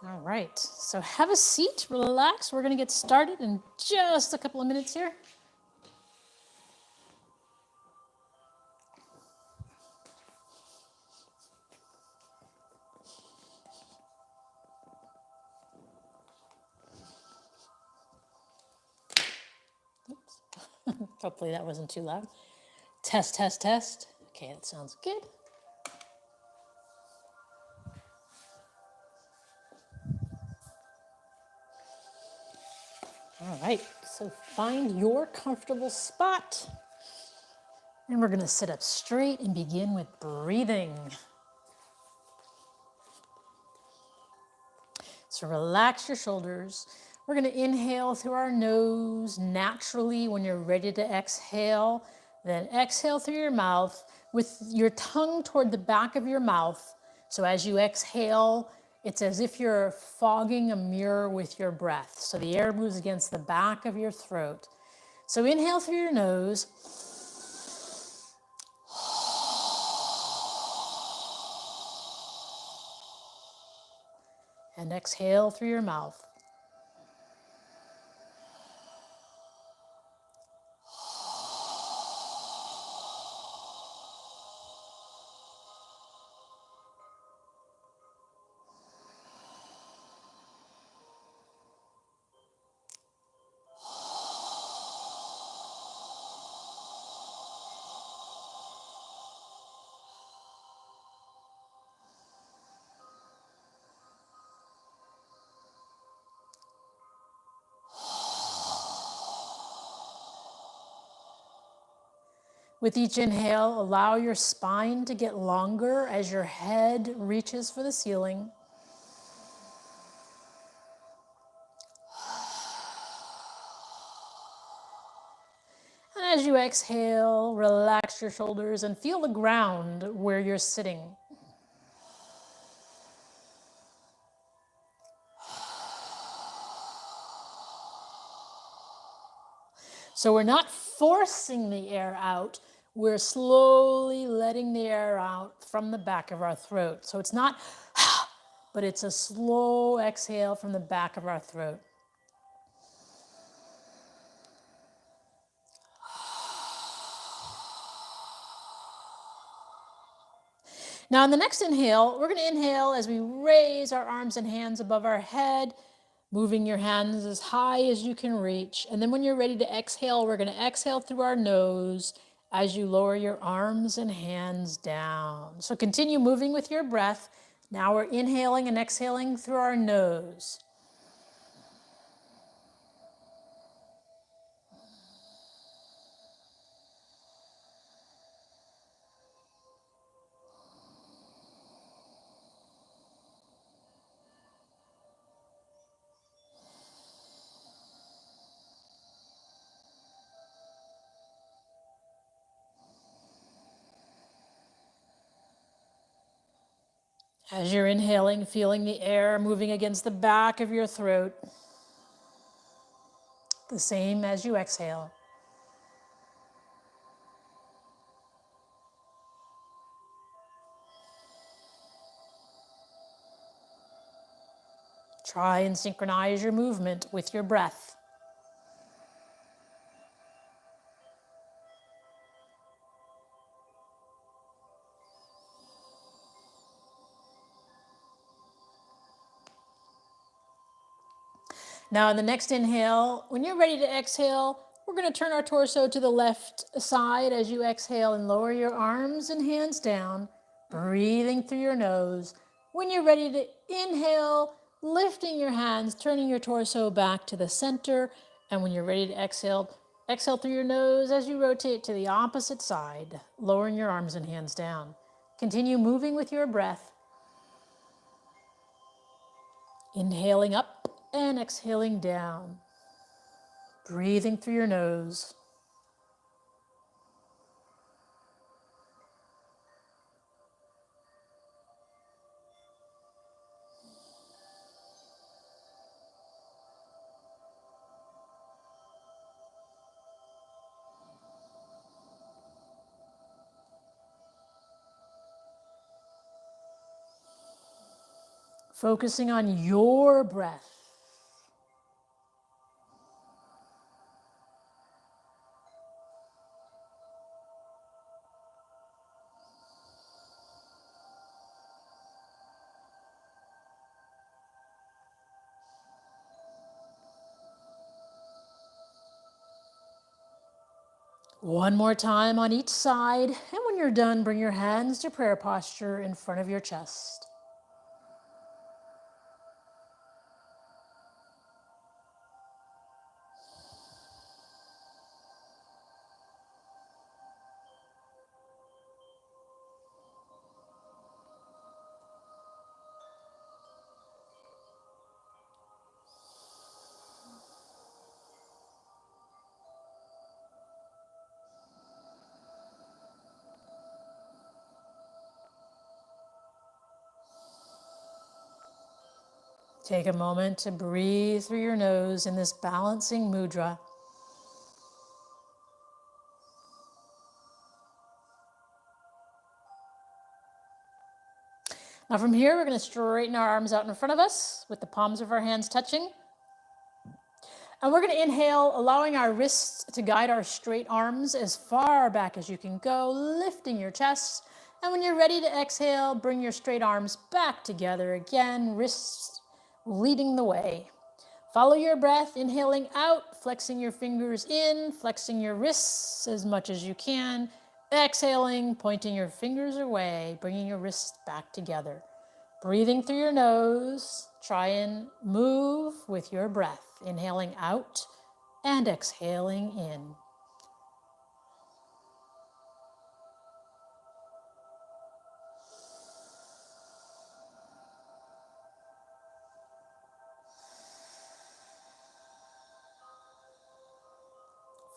All right, so have a seat, relax. We're gonna get started in just a couple of minutes here. Oops. Hopefully that wasn't too loud. Test, test, test. Okay, that sounds good. All right, so find your comfortable spot. And we're gonna sit up straight and begin with breathing. So relax your shoulders. We're gonna inhale through our nose naturally. When you're ready to exhale, then exhale through your mouth with your tongue toward the back of your mouth. So as you exhale, it's as if you're fogging a mirror with your breath. So the air moves against the back of your throat. So inhale through your nose. And exhale through your mouth. With each inhale, allow your spine to get longer as your head reaches for the ceiling. And as you exhale, relax your shoulders and feel the ground where you're sitting. So we're not forcing the air out, we're slowly letting the air out from the back of our throat. So it's not, but it's a slow exhale from the back of our throat. Now on the next inhale, we're going to inhale as we raise our arms and hands above our head, moving your hands as high as you can reach. And then when you're ready to exhale, we're going to exhale through our nose as you lower your arms and hands down. So continue moving with your breath. Now we're inhaling and exhaling through our nose. As you're inhaling, feeling the air moving against the back of your throat. The same as you exhale. Try and synchronize your movement with your breath. Now, in the next inhale, when you're ready to exhale, we're going to turn our torso to the left side as you exhale and lower your arms and hands down, breathing through your nose. When you're ready to inhale, lifting your hands, turning your torso back to the center. And when you're ready to exhale, exhale through your nose as you rotate to the opposite side, lowering your arms and hands down. Continue moving with your breath. Inhaling up and exhaling down. Breathing through your nose. focusing on your breath. One more time on each side, and when you're done, bring your hands to prayer posture in front of your chest. Take a moment to breathe through your nose in this balancing mudra. Now from here, we're going to straighten our arms out in front of us with the palms of our hands touching. And we're going to inhale, allowing our wrists to guide our straight arms as far back as you can go, lifting your chest. And when you're ready to exhale, bring your straight arms back together again, wrists leading the way. Follow your breath, inhaling out, flexing your fingers in, flexing your wrists as much as you can. Exhaling, pointing your fingers away, bringing your wrists back together. Breathing through your nose, try and move with your breath. Inhaling out and exhaling in.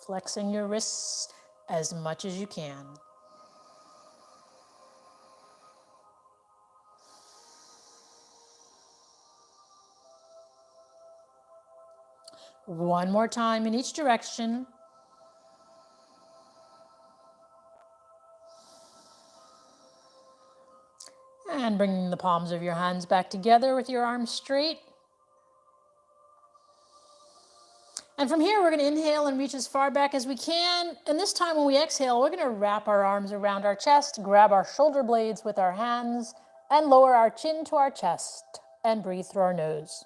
Flexing your wrists as much as you can. One more time in each direction. And bringing the palms of your hands back together with your arms straight. And from here, we're going to inhale and reach as far back as we can. And this time when we exhale, we're going to wrap our arms around our chest, grab our shoulder blades with our hands, and lower our chin to our chest, and breathe through our nose.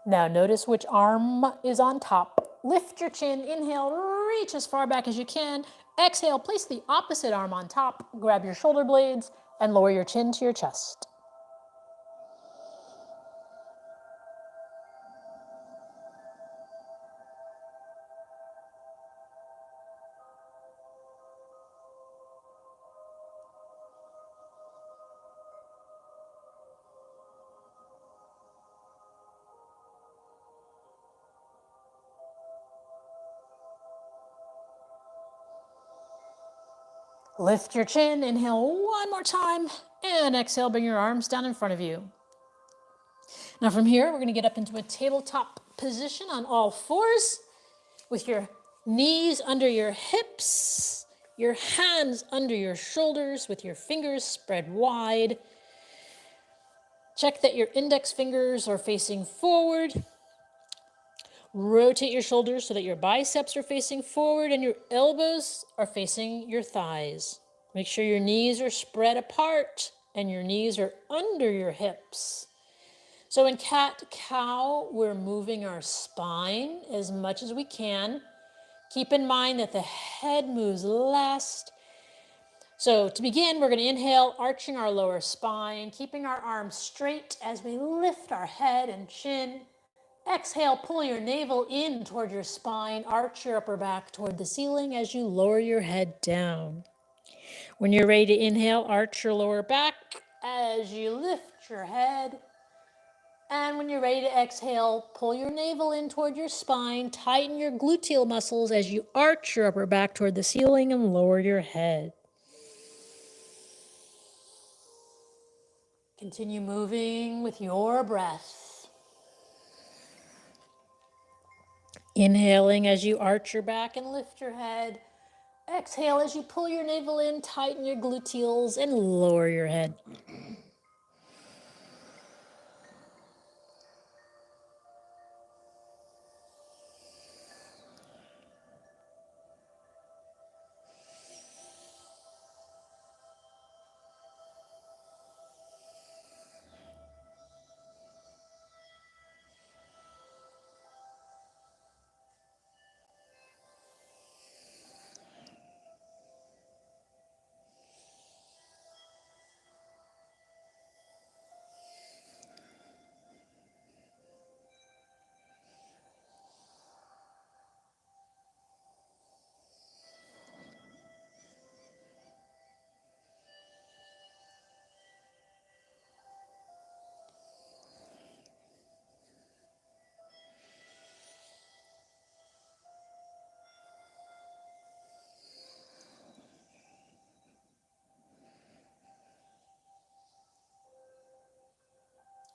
Now notice which arm is on top. Lift your chin, inhale, reach as far back as you can. Exhale, place the opposite arm on top, grab your shoulder blades, and lower your chin to your chest. Lift your chin, inhale one more time, and exhale, bring your arms down in front of you. Now from here, we're going to get up into a tabletop position on all fours with your knees under your hips, your hands under your shoulders with your fingers spread wide. Check that your index fingers are facing forward. Rotate your shoulders so that your biceps are facing forward and your elbows are facing your thighs. Make sure your knees are spread apart and your knees are under your hips. So in cat-cow, we're moving our spine as much as we can. Keep in mind that the head moves last. So to begin, we're going to inhale, arching our lower spine, keeping our arms straight as we lift our head and chin. Exhale, pull your navel in toward your spine, arch your upper back toward the ceiling as you lower your head down. When you're ready to inhale, arch your lower back as you lift your head. And when you're ready to exhale, pull your navel in toward your spine, tighten your gluteal muscles as you arch your upper back toward the ceiling and lower your head. Continue moving with your breath. Inhaling as you arch your back and lift your head. Exhale as you pull your navel in, tighten your gluteals, and lower your head.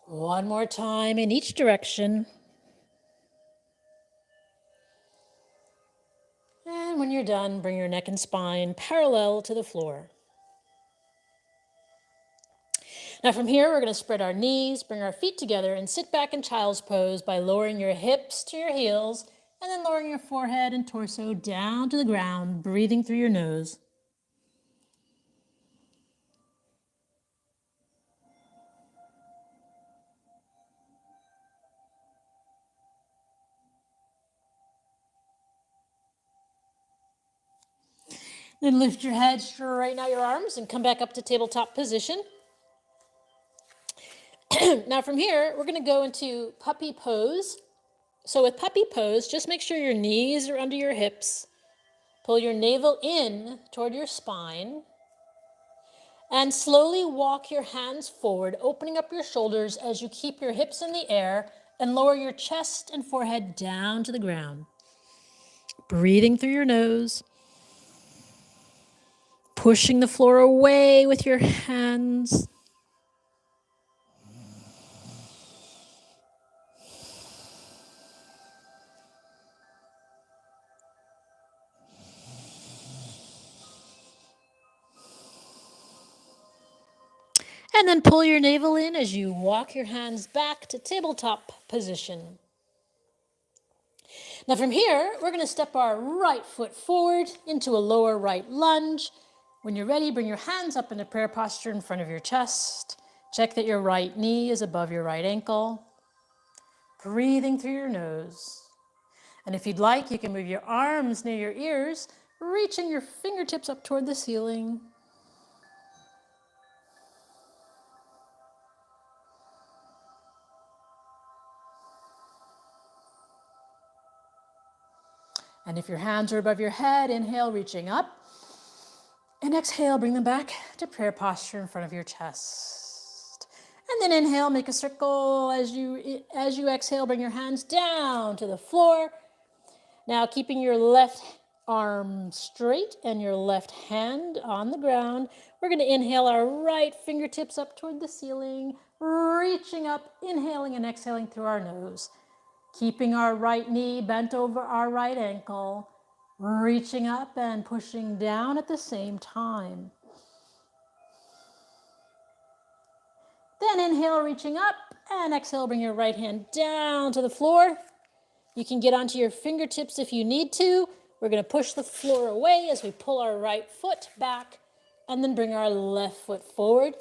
One more time in each direction. And when you're done, bring your neck and spine parallel to the floor. Now from here, we're going to spread our knees, bring our feet together, and sit back in child's pose by lowering your hips to your heels, and then lowering your forehead and torso down to the ground, breathing through your nose. Then lift your head, straighten out your arms, and come back up to tabletop position. Now from here, we're going to go into puppy pose. So with puppy pose, just make sure your knees are under your hips. Pull your navel in toward your spine. And slowly walk your hands forward, opening up your shoulders as you keep your hips in the air and lower your chest and forehead down to the ground. Breathing through your nose. Pushing the floor away with your hands. And then pull your navel in as you walk your hands back to tabletop position. Now from here, we're going to step our right foot forward into a lower right lunge. When you're ready, bring your hands up into prayer posture in front of your chest. Check that your right knee is above your right ankle. Breathing through your nose. And if you'd like, you can move your arms near your ears, reaching your fingertips up toward the ceiling. And if your hands are above your head, inhale, reaching up. And exhale, bring them back to prayer posture in front of your chest. And then inhale, make a circle. As you exhale, bring your hands down to the floor. Now keeping your left arm straight and your left hand on the ground, we're going to inhale our right fingertips up toward the ceiling, reaching up, inhaling and exhaling through our nose. Keeping our right knee bent over our right ankle, reaching up and pushing down at the same time. Then inhale, reaching up, and exhale, bring your right hand down to the floor. You can get onto your fingertips if you need to. We're going to push the floor away as we pull our right foot back, and then bring our left foot forward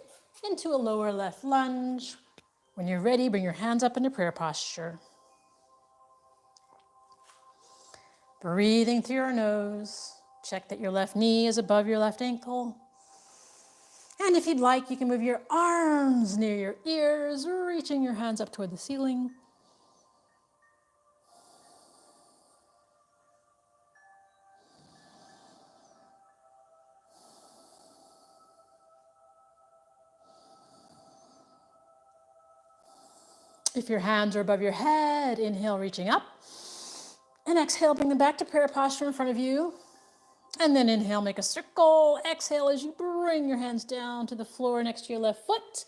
into a lower left lunge. When you're ready, bring your hands up into prayer posture. Breathing through your nose. Check that your left knee is above your left ankle. And if you'd like, you can move your arms near your ears, reaching your hands up toward the ceiling. If If your hands are above your head, inhale, reaching up. And exhale, bring them back to prayer posture in front of you. And then inhale, make a circle. Exhale as you bring your hands down to the floor next to your left foot.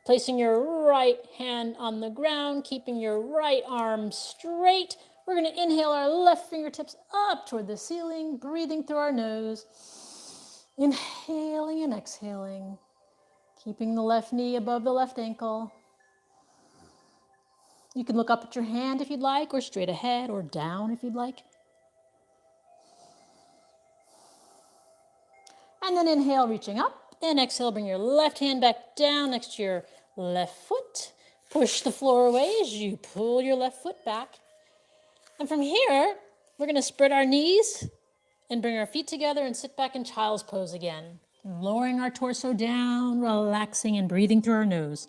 Placing your right hand on the ground, keeping your right arm straight. We're going to inhale our left fingertips up toward the ceiling, breathing through our nose. Inhaling and exhaling. Keeping the left knee above the left ankle. You can look up at your hand if you'd like, or straight ahead, or down if you'd like. And then inhale, reaching up. And exhale, bring your left hand back down next to your left foot. Push the floor away as you pull your left foot back. And from here, we're going to spread our knees and bring our feet together and sit back in child's pose again. Lowering our torso down, relaxing and breathing through our nose.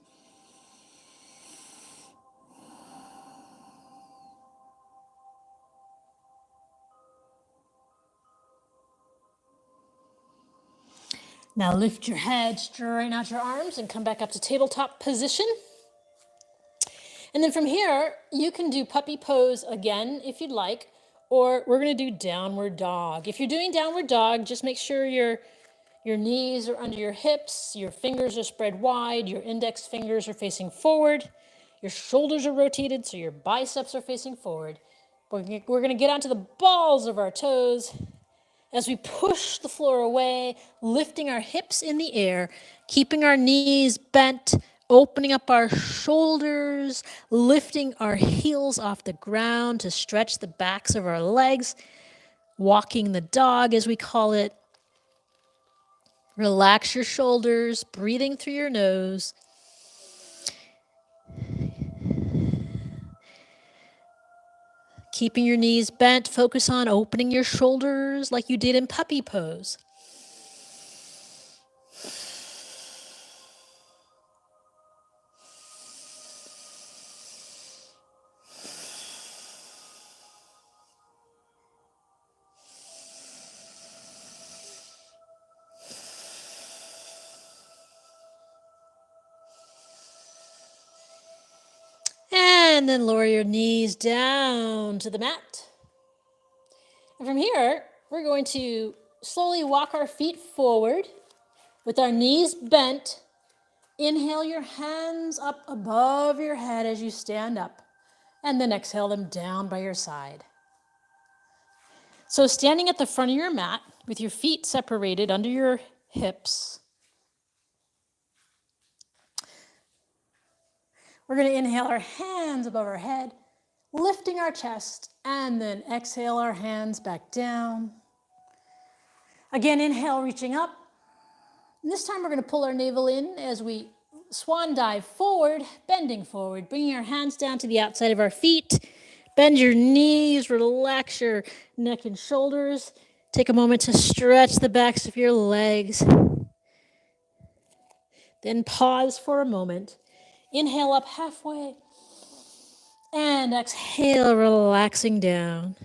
Now lift your head, straighten out your arms, and come back up to tabletop position. And then from here, you can do puppy pose again if you'd like, or we're going to do downward dog. If you're doing downward dog, just make sure your knees are under your hips, your fingers are spread wide, your index fingers are facing forward, your shoulders are rotated so your biceps are facing forward. We're going to get onto the balls of our toes as we push the floor away, lifting our hips in the air, keeping our knees bent, opening up our shoulders, lifting our heels off the ground to stretch the backs of our legs, walking the dog as we call it. Relax your shoulders, breathing through your nose. Keeping your knees bent, focus on opening your shoulders like you did in puppy pose. And then lower your knees down to the mat. And from here, we're going to slowly walk our feet forward with our knees bent. Inhale your hands up above your head as you stand up, and then exhale them down by your side. So standing at the front of your mat with your feet separated under your hips, we're going to inhale our hands above our head, lifting our chest, and then exhale our hands back down. Again, inhale, reaching up. And this time we're going to pull our navel in as we swan dive forward, bending forward, bringing our hands down to the outside of our feet. Bend your knees, relax your neck and shoulders. Take a moment to stretch the backs of your legs. Then pause for a moment. Inhale up halfway. And exhale, relaxing down.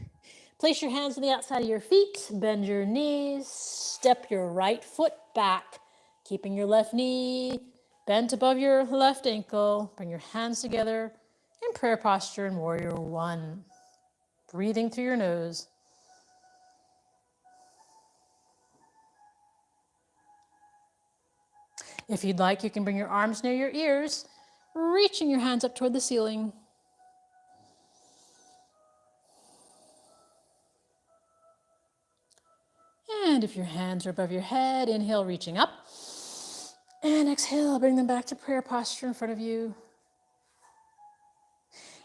Place your hands to the outside of your feet. Bend your knees. Step your right foot back, keeping your left knee bent above your left ankle. Bring your hands together in prayer posture in Warrior One. Breathing through your nose. If you'd like, you can bring your arms near your ears, reaching your hands up toward the ceiling. And if your hands are above your head, inhale, reaching up. And exhale, bring them back to prayer posture in front of you.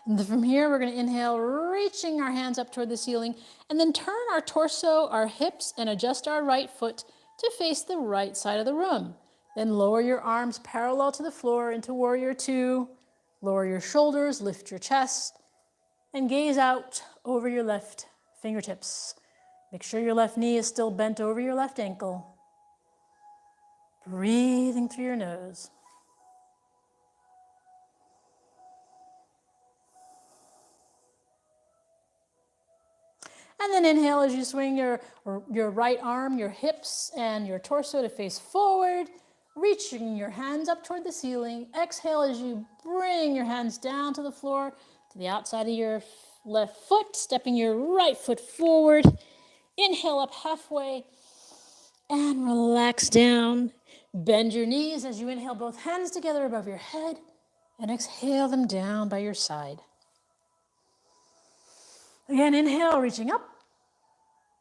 And then from here, we're going to inhale, reaching our hands up toward the ceiling, and then turn our torso, our hips, and adjust our right foot to face the right side of the room. Then lower your arms parallel to the floor into Warrior Two. Lower your shoulders, lift your chest, and gaze out over your left fingertips. Make sure your left knee is still bent over your left ankle. Breathing through your nose. And then inhale as you swing your right arm, your hips, and your torso to face forward. reaching your hands up toward the ceiling. Exhale as you bring your hands down to the floor, to the outside of your left foot, stepping your right foot forward. Inhale up halfway and relax down. Bend your knees as you inhale both hands together above your head and exhale them down by your side. Again, inhale, reaching up.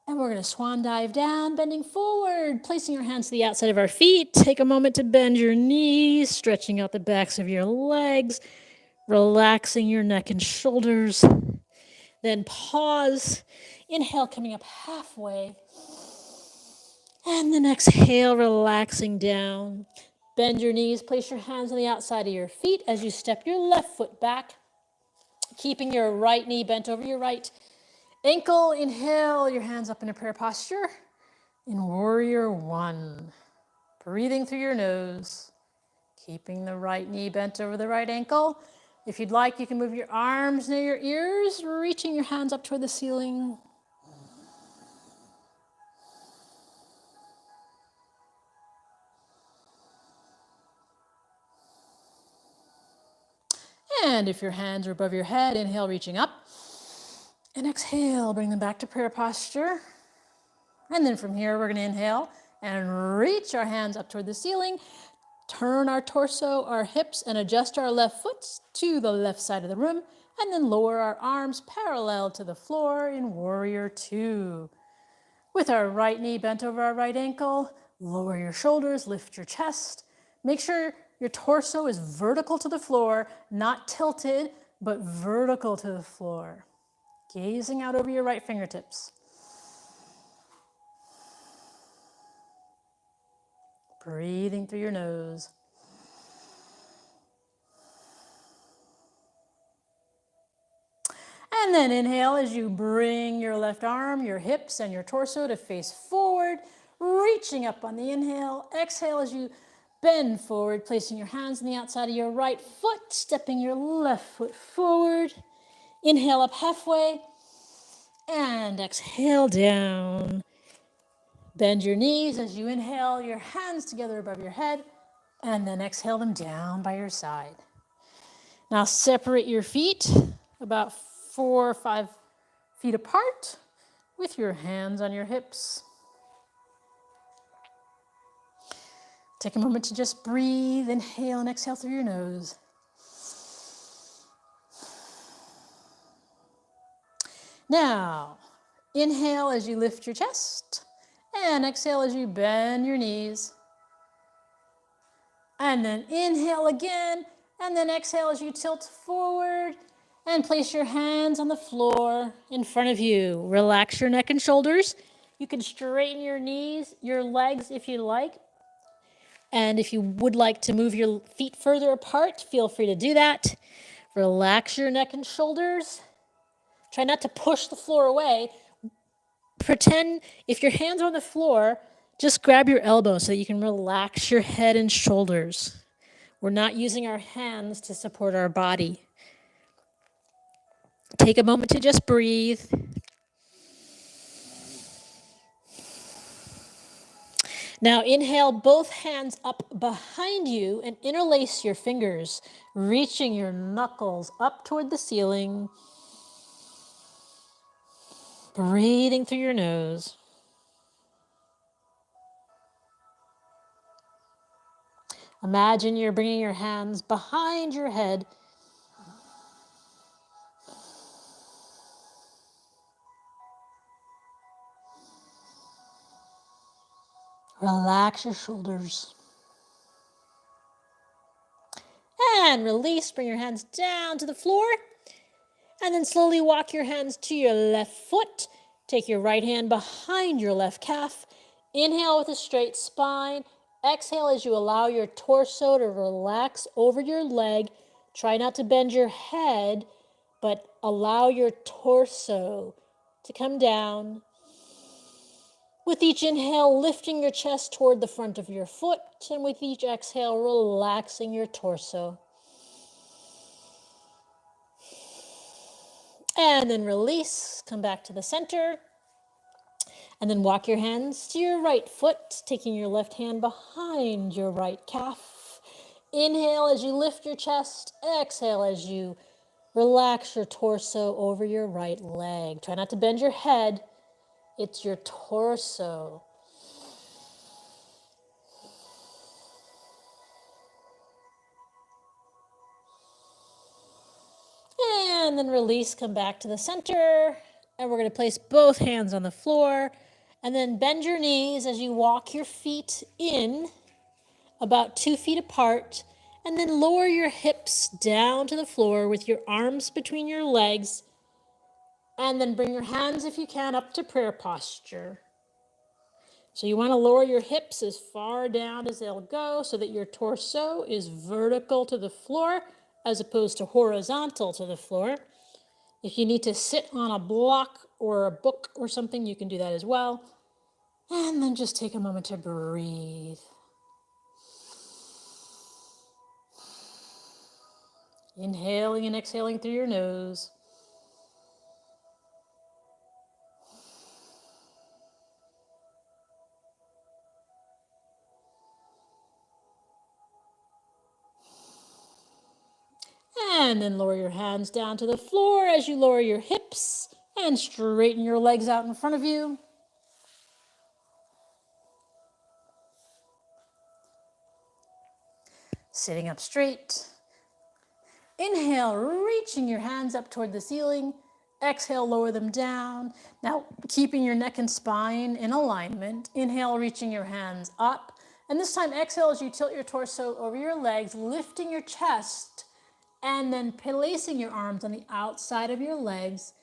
And we're going to swan dive down, bending forward, placing your hands to the outside of our feet. Take a moment to bend your knees, stretching out the backs of your legs, relaxing your neck and shoulders. Then pause. Inhale, coming up halfway. And then exhale, relaxing down. Bend your knees, place your hands on the outside of your feet as you step your left foot back, keeping your right knee bent over your right ankle. Inhale, your hands up in a prayer posture in Warrior One. Breathing through your nose, keeping the right knee bent over the right ankle. If you'd like, you can move your arms near your ears, reaching your hands up toward the ceiling. And if your hands are above your head, inhale, reaching up. And exhale, bring them back to prayer posture. And then from here, we're going to inhale and reach our hands up toward the ceiling. Turn our torso, our hips, and adjust our left foot to the left side of the room. And then lower our arms parallel to the floor in Warrior Two. With our right knee bent over our right ankle, lower your shoulders, lift your chest. Make sure your torso is vertical to the floor, not tilted, but vertical to the floor. Gazing out over your right fingertips. Breathing through your nose. And then inhale as you bring your left arm, your hips, and your torso to face forward, reaching up on the inhale. Exhale as you bend forward, placing your hands on the outside of your right foot, stepping your left foot forward. Inhale up halfway, and exhale down. Bend your knees as you inhale, your hands together above your head, and then exhale them down by your side. Now separate your feet about 4 or 5 feet apart with your hands on your hips. Take a moment to just breathe, inhale and exhale through your nose. Now, inhale as you lift your chest, and exhale as you bend your knees. And then inhale again, and then exhale as you tilt forward and place your hands on the floor in front of you. Relax your neck and shoulders. You can straighten your knees, your legs if you like. And if you would like to move your feet further apart, feel free to do that. Relax your neck and shoulders. Try not to push the floor away. Pretend if your hands are on the floor, just grab your elbows so that you can relax your head and shoulders. We're not using our hands to support our body. Take a moment to just breathe. Now inhale both hands up behind you and interlace your fingers, reaching your knuckles up toward the ceiling. Breathing through your nose. Imagine you're bringing your hands behind your head. Relax your shoulders. And release, bring your hands down to the floor. And then slowly walk your hands to your left foot. Take your right hand behind your left calf. Inhale with a straight spine. Exhale as you allow your torso to relax over your leg. Try not to bend your head, but allow your torso to come down. With each inhale, lifting your chest toward the front of your foot, and with each exhale, relaxing your torso. And then release, come back to the center. And then walk your hands to your right foot, taking your left hand behind your right calf. Inhale as you lift your chest. Exhale as you relax your torso over your right leg. Try not to bend your head. It's your torso. And then release, come back to the center. And we're going to place both hands on the floor. And then bend your knees as you walk your feet in about 2 feet apart. And then lower your hips down to the floor with your arms between your legs. And then bring your hands, if you can, up to prayer posture. So you want to lower your hips as far down as they'll go so that your torso is vertical to the floor as opposed to horizontal to the floor. If you need to sit on a block or a book or something, you can do that as well. And then just take a moment to breathe. Inhaling and exhaling through your nose. And then lower your hands down to the floor as you lower your hips and straighten your legs out in front of you. Sitting up straight. Inhale, reaching your hands up toward the ceiling. Exhale, lower them down. Now, keeping your neck and spine in alignment. Inhale, reaching your hands up. And this time, exhale as you tilt your torso over your legs, lifting your chest, and then placing your arms on the outside of your legs.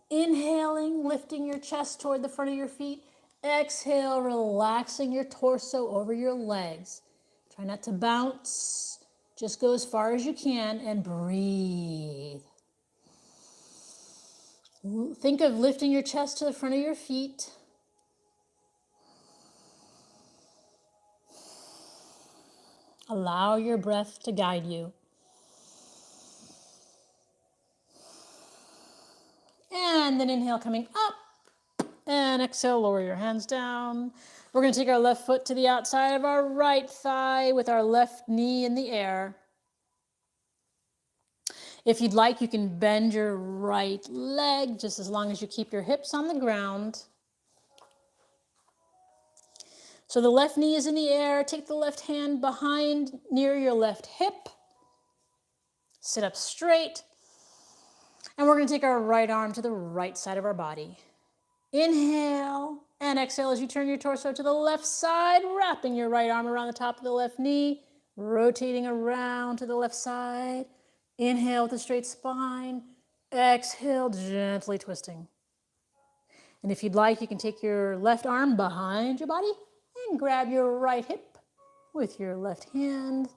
Inhaling, lifting your chest toward the front of your feet. Exhale, relaxing your torso over your legs. Try not to bounce. Just go as far as you can and breathe. Think of lifting your chest to the front of your feet. Allow your breath to guide you. And then inhale, coming up. And exhale, lower your hands down. We're going to take our left foot to the outside of our right thigh with our left knee in the air. If you'd like, you can bend your right leg just as long as you keep your hips on the ground. So the left knee is in the air. Take the left hand behind near your left hip. Sit up straight. And we're going to take our right arm to the right side of our body. Inhale and exhale as you turn your torso to the left side, wrapping your right arm around the top of the left knee, rotating around to the left side. Inhale with a straight spine. Exhale, gently twisting. And if you'd like, you can take your left arm behind your body and grab your right hip with your left hand.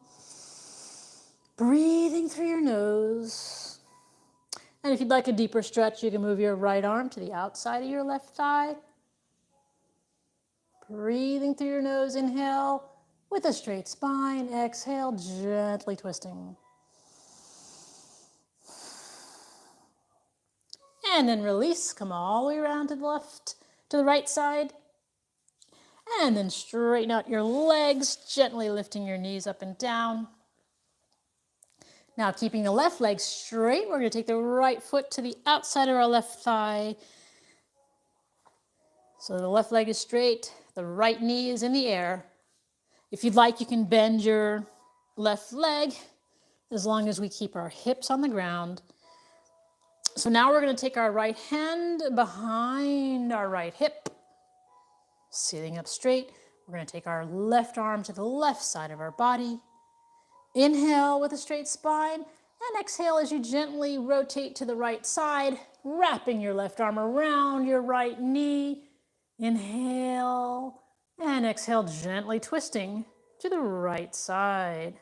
Breathing through your nose. And if you'd like a deeper stretch, you can move your right arm to the outside of your left thigh. Breathing through your nose, inhale with a straight spine. Exhale, gently twisting. And then release, come all the way around to the left, to the right side. And then straighten out your legs, gently lifting your knees up and down. Now keeping the left leg straight, we're going to take the right foot to the outside of our left thigh. So the left leg is straight, the right knee is in the air. If you'd like, you can bend your left leg as long as we keep our hips on the ground. So now we're going to take our right hand behind our right hip, sitting up straight. We're going to take our left arm to the left side of our body. Inhale with a straight spine, and exhale as you gently rotate to the right side, wrapping your left arm around your right knee. Inhale, and exhale, gently twisting to the right side.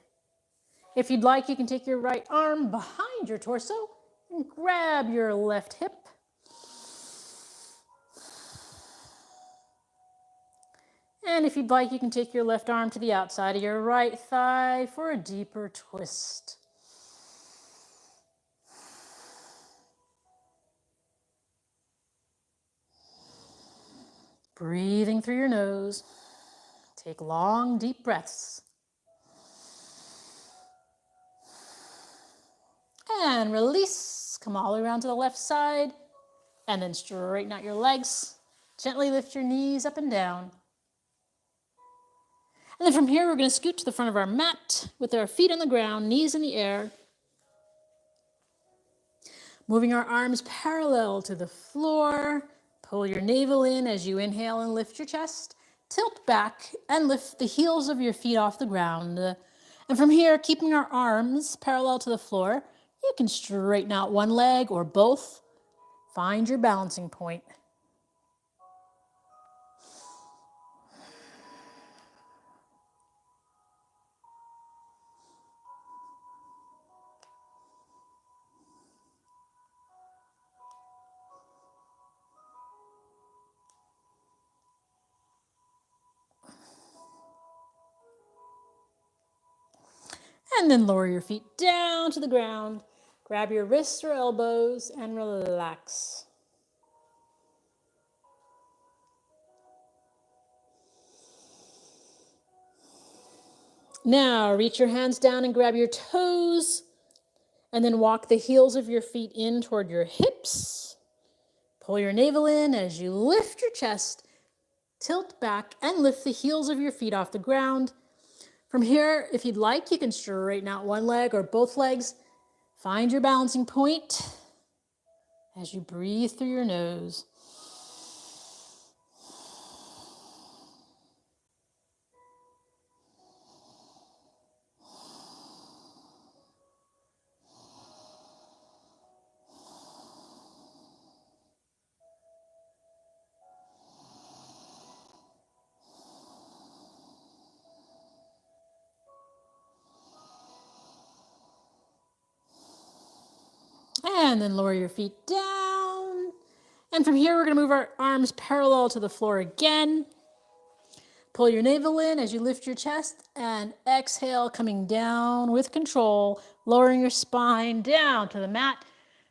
If you'd like, you can take your right arm behind your torso and grab your left hip. And if you'd like, you can take your left arm to the outside of your right thigh for a deeper twist. Breathing through your nose. Take long, deep breaths. And release. Come all the way around to the left side. And then straighten out your legs. Gently lift your knees up and down. And then from here, we're going to scoot to the front of our mat with our feet on the ground, knees in the air. Moving our arms parallel to the floor. Pull your navel in as you inhale and lift your chest. Tilt back and lift the heels of your feet off the ground. And from here, keeping our arms parallel to the floor, you can straighten out one leg or both. Find your balancing point. And then lower your feet down to the ground. Grab your wrists or elbows and relax. Now reach your hands down and grab your toes. And then walk the heels of your feet in toward your hips. Pull your navel in as you lift your chest. Tilt back and lift the heels of your feet off the ground. From here, if you'd like, you can straighten out one leg or both legs. Find your balancing point as you breathe through your nose. And then lower your feet down. And from here, we're going to move our arms parallel to the floor again. Pull your navel in as you lift your chest and exhale, coming down with control, lowering your spine down to the mat,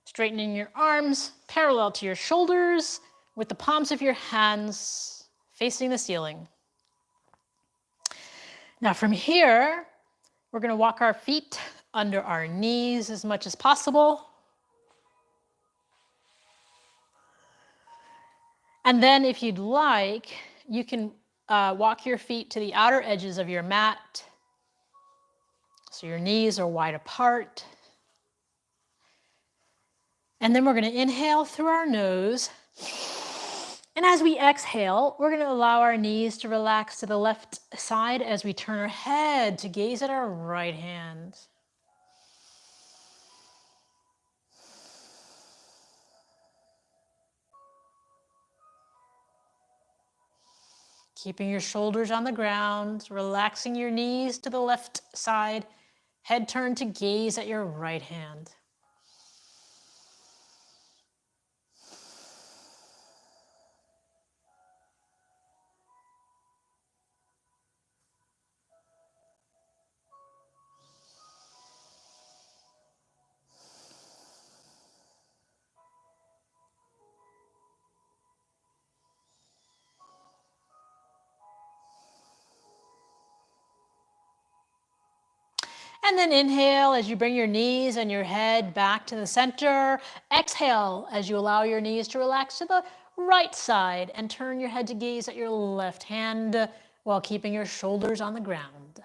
straightening your arms parallel to your shoulders with the palms of your hands facing the ceiling. Now from here, we're going to walk our feet under our knees as much as possible. And then if you'd like, you can walk your feet to the outer edges of your mat. So your knees are wide apart. And then we're going to inhale through our nose. And as we exhale, we're going to allow our knees to relax to the left side as we turn our head to gaze at our right hand. Keeping your shoulders on the ground, relaxing your knees to the left side, head turned to gaze at your right hand. And then inhale as you bring your knees and your head back to the center. Exhale as you allow your knees to relax to the right side and turn your head to gaze at your left hand while keeping your shoulders on the ground.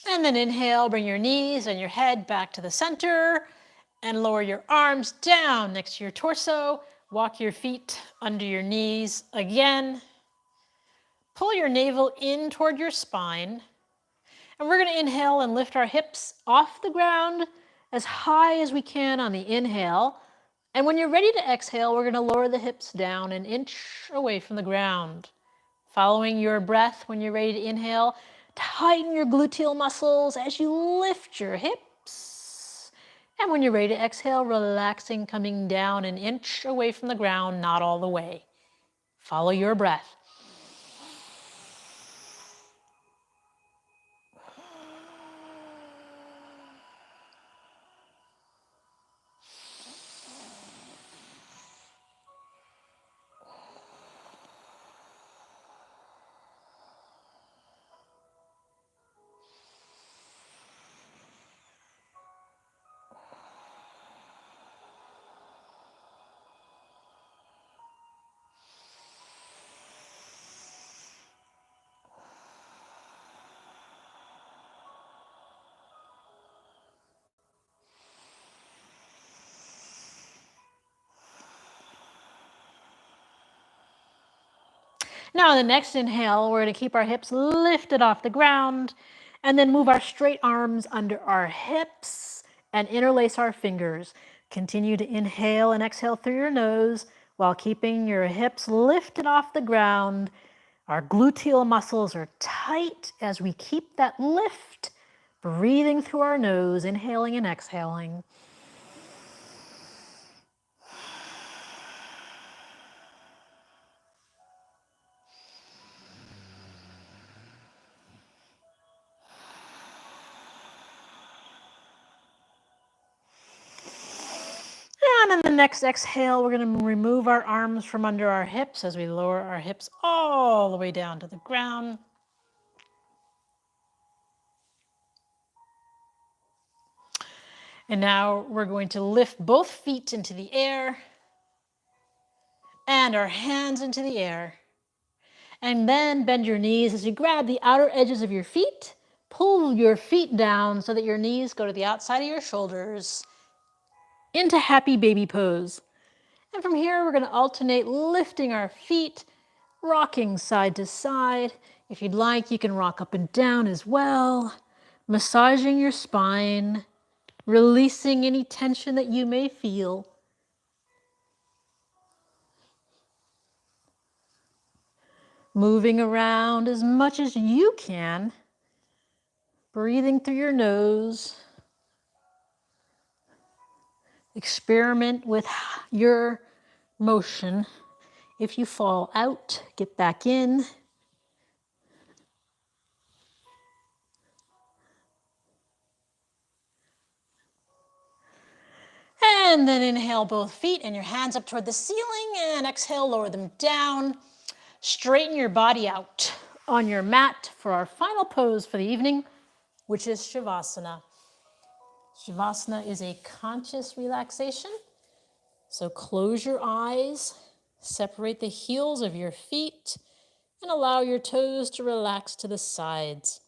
And then inhale, bring your knees and your head back to the center and lower your arms down next to your torso. Walk your feet under your knees again. Pull your navel in toward your spine. And we're going to inhale and lift our hips off the ground as high as we can on the inhale. And when you're ready to exhale, we're going to lower the hips down an inch away from the ground. Following your breath, when you're ready to inhale, tighten your gluteal muscles as you lift your hips. And when you're ready to exhale, relaxing, coming down an inch away from the ground, not all the way. Follow your breath. Now, on the next inhale, we're going to keep our hips lifted off the ground and then move our straight arms under our hips and interlace our fingers. Continue to inhale and exhale through your nose while keeping your hips lifted off the ground. Our gluteal muscles are tight as we keep that lift, breathing through our nose, inhaling and exhaling. And on the next exhale, we're going to remove our arms from under our hips as we lower our hips all the way down to the ground. And now we're going to lift both feet into the air and our hands into the air. And then bend your knees as you grab the outer edges of your feet. Pull your feet down so that your knees go to the outside of your shoulders into happy baby pose. And from here, we're going to alternate lifting our feet, rocking side to side. If you'd like, you can rock up and down as well, massaging your spine, releasing any tension that you may feel. Moving around as much as you can, breathing through your nose. Experiment with your motion. If you fall out, get back in. And then inhale both feet and your hands up toward the ceiling, and exhale, lower them down. Straighten your body out on your mat for our final pose for the evening, which is Shavasana. Shavasana is a conscious relaxation. So close your eyes, separate the heels of your feet, and allow your toes to relax to the sides.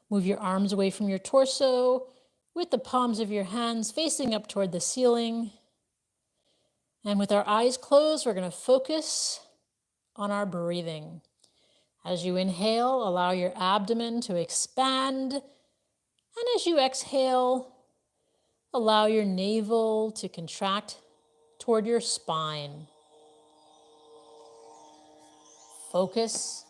Move your arms away from your torso with the palms of your hands facing up toward the ceiling. And with our eyes closed, we're going to focus on our breathing. As you inhale, allow your abdomen to expand. And as you exhale, allow your navel to contract toward your spine. Focus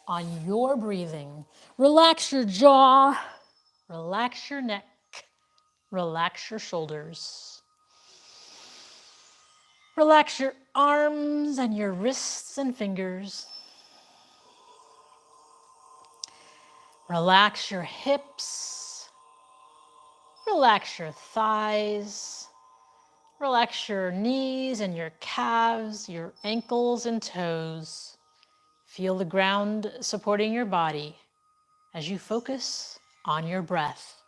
on your breathing. Relax your jaw, relax your neck, relax your shoulders. Relax your arms and your wrists and fingers. Relax your hips. Relax your thighs. Relax your knees and your calves, your ankles and toes. Feel the ground supporting your body as you focus on your breath.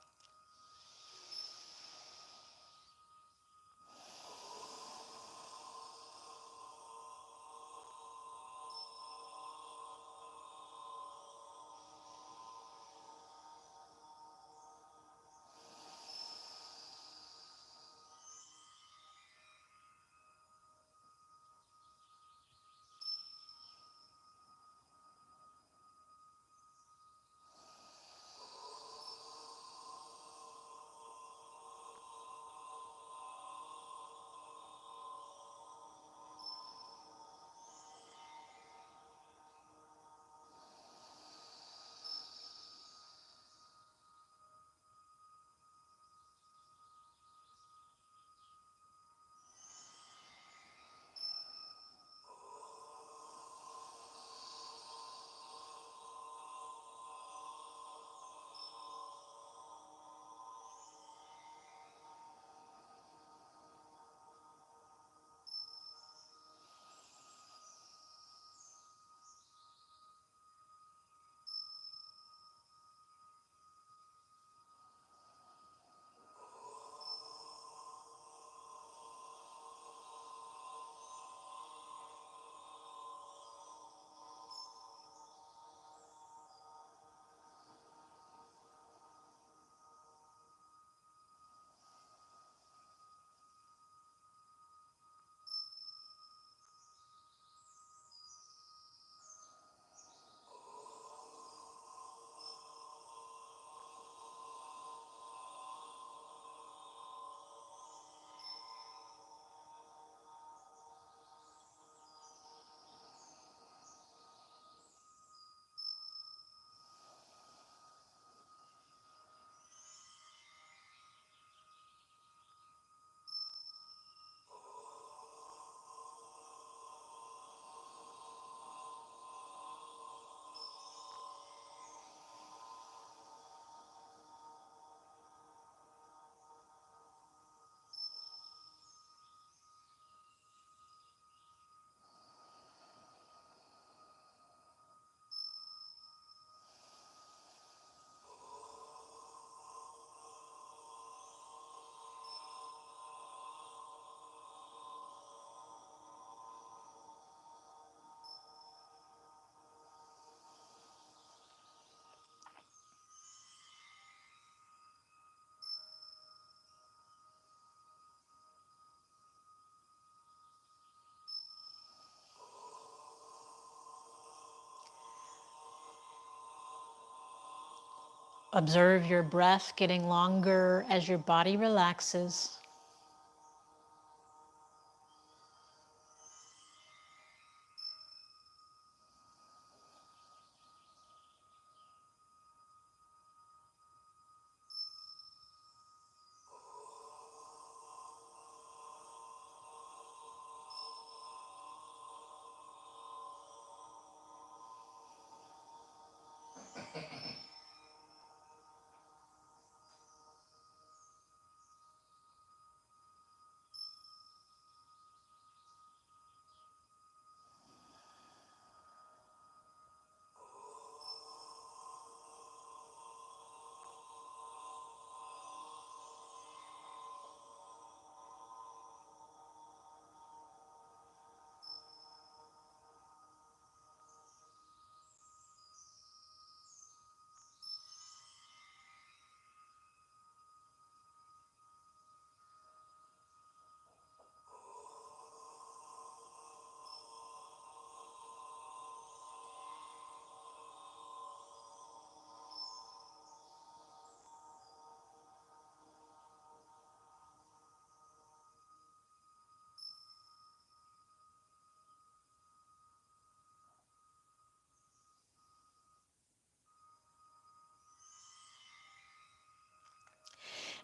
Observe your breath getting longer as your body relaxes.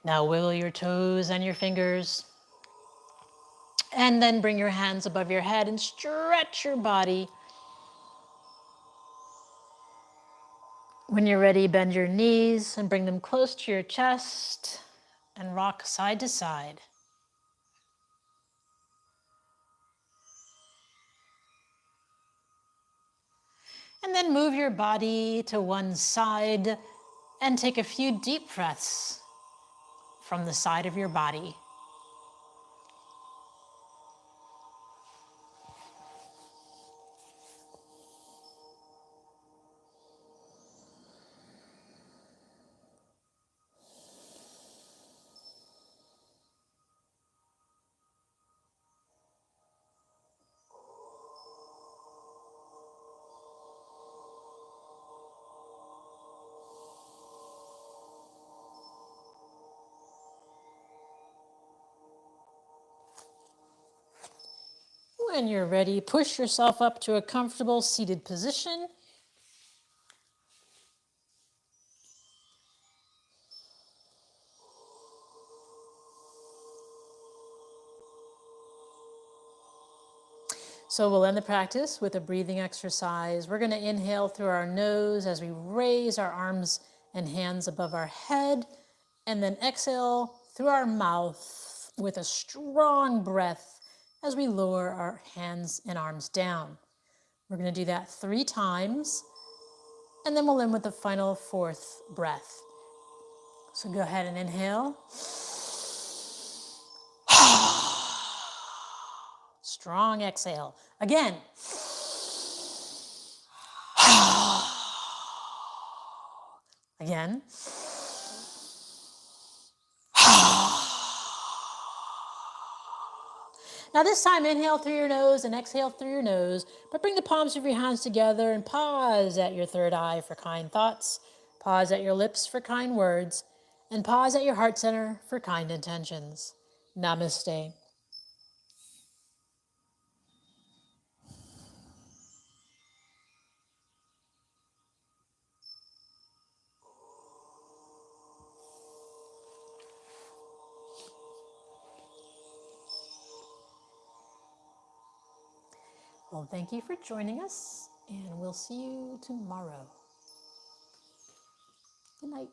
Now wiggle your toes and your fingers. And then bring your hands above your head and stretch your body. When you're ready, bend your knees and bring them close to your chest and rock side to side. And then move your body to one side and take a few deep breaths from the side of your body. When you're ready, push yourself up to a comfortable seated position. So we'll end the practice with a breathing exercise. We're going to inhale through our nose as we raise our arms and hands above our head, and then exhale through our mouth with a strong breath as we lower our hands and arms down. We're going to do that 3 times, and then we'll end with the final 4th breath. So go ahead and inhale. Strong exhale. Again. Again. Now this time, inhale through your nose and exhale through your nose, but bring the palms of your hands together and pause at your third eye for kind thoughts, pause at your lips for kind words, and pause at your heart center for kind intentions. Namaste. Well, thank you for joining us, and we'll see you tomorrow. Good night.